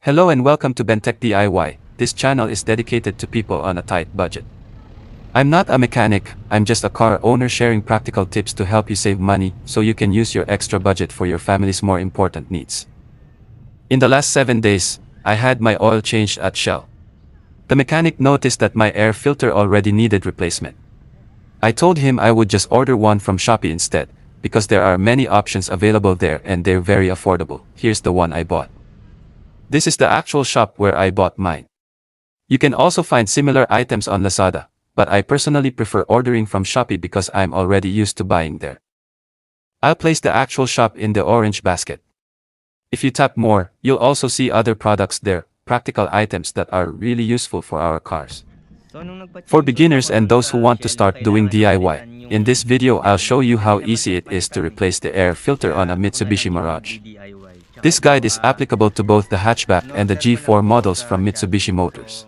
Hello and welcome to Bentech DIY. This channel is dedicated to people on a tight budget. I'm not a mechanic, I'm just a car owner sharing practical tips to help you save money so you can use your extra budget for your family's more important needs. In the last 7 days, I had my oil changed at Shell. The mechanic noticed that my air filter already needed replacement. I told him I would just order one from Shopee instead, because there are many options available there and they're very affordable. Here's the one I bought. This is the actual shop where I bought mine. You can also find similar items on Lazada, but I personally prefer ordering from Shopee because I'm already used to buying there. I'll place the actual shop in the orange basket. If you tap more, you'll also see other products there, practical items that are really useful for our cars. For beginners and those who want to start doing DIY, in this video I'll show you how easy it is to replace the air filter on a Mitsubishi Mirage. This guide is applicable to both the hatchback and the G4 models from Mitsubishi Motors.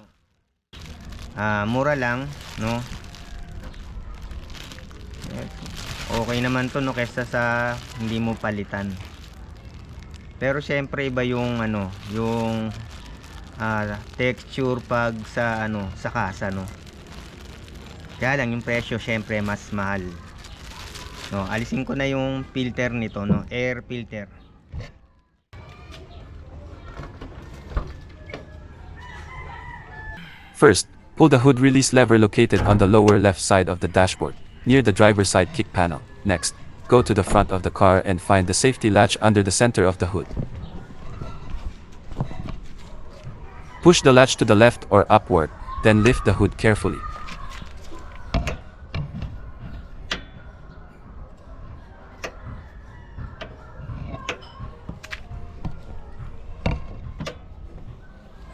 Mura lang, no? Okay naman to, no, kaysa sa hindi mo palitan. Pero syempre iba yung yung texture pag sa sa kasa, no. Kaya lang yung presyo syempre mas mahal. No, alisin ko na yung filter nito, no, air filter. First, pull the hood release lever located on the lower left side of the dashboard, near the driver's side kick panel. Next, go to the front of the car and find the safety latch under the center of the hood. Push the latch to the left or upward, then lift the hood carefully.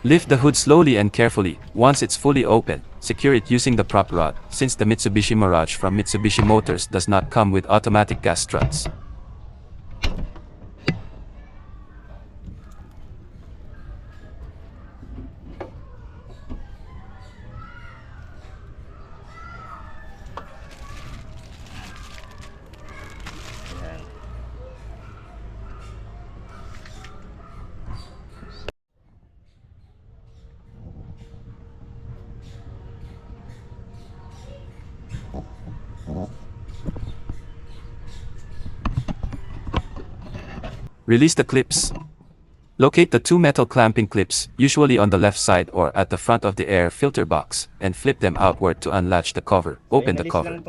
Lift the hood slowly and carefully. Once it's fully open, secure it using the prop rod, since the Mitsubishi Mirage from Mitsubishi Motors does not come with automatic gas struts. Release the clips. Locate the two metal clamping clips, usually on the left side or at the front of the air filter box, and flip them outward to unlatch the cover. Open the cover.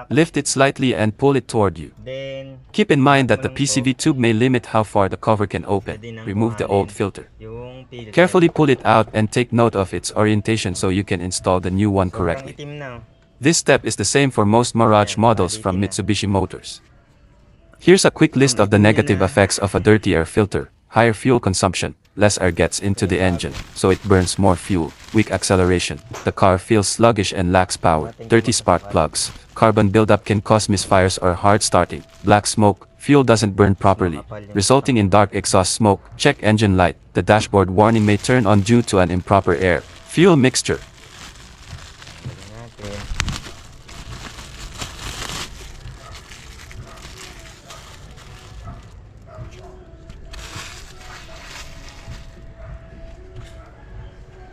Lift it slightly and pull it toward you. Keep in mind that the PCV tube may limit how far the cover can open. Remove the old filter. Carefully pull it out and take note of its orientation so you can install the new one correctly. This step is the same for most Mirage models from Mitsubishi Motors. Here's a quick list of the negative effects of a dirty air filter: higher fuel consumption, less air gets into the engine, so it burns more fuel, weak acceleration, the car feels sluggish and lacks power, dirty spark plugs, carbon buildup can cause misfires or hard starting, black smoke, fuel doesn't burn properly, resulting in dark exhaust smoke, check engine light, the dashboard warning may turn on due to an improper air fuel mixture.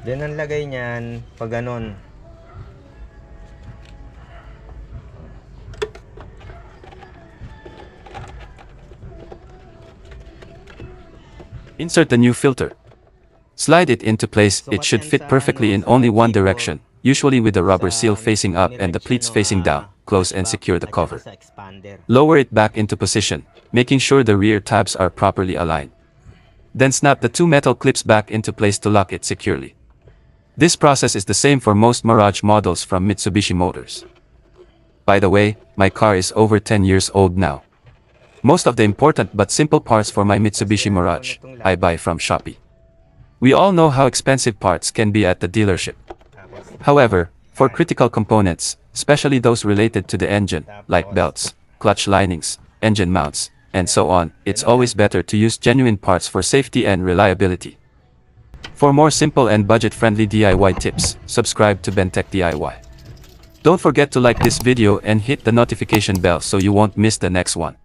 Then ang lagay niyan pag ganon. Insert the new filter. Slide it into place. It should fit perfectly in only one direction, usually with the rubber seal facing up and the pleats facing down. Close and secure the cover. Lower it back into position, making sure the rear tabs are properly aligned. Then snap the two metal clips back into place to lock it securely. This process is the same for most Mirage models from Mitsubishi Motors. By the way, my car is over 10 years old now. Most of the important but simple parts for my Mitsubishi Mirage, I buy from Shopee. We all know how expensive parts can be at the dealership. However, for critical components, especially those related to the engine, like belts, clutch linings, engine mounts, and so on, it's always better to use genuine parts for safety and reliability. For more simple and budget-friendly DIY tips, subscribe to Bentech DIY. Don't forget to like this video and hit the notification bell so you won't miss the next one.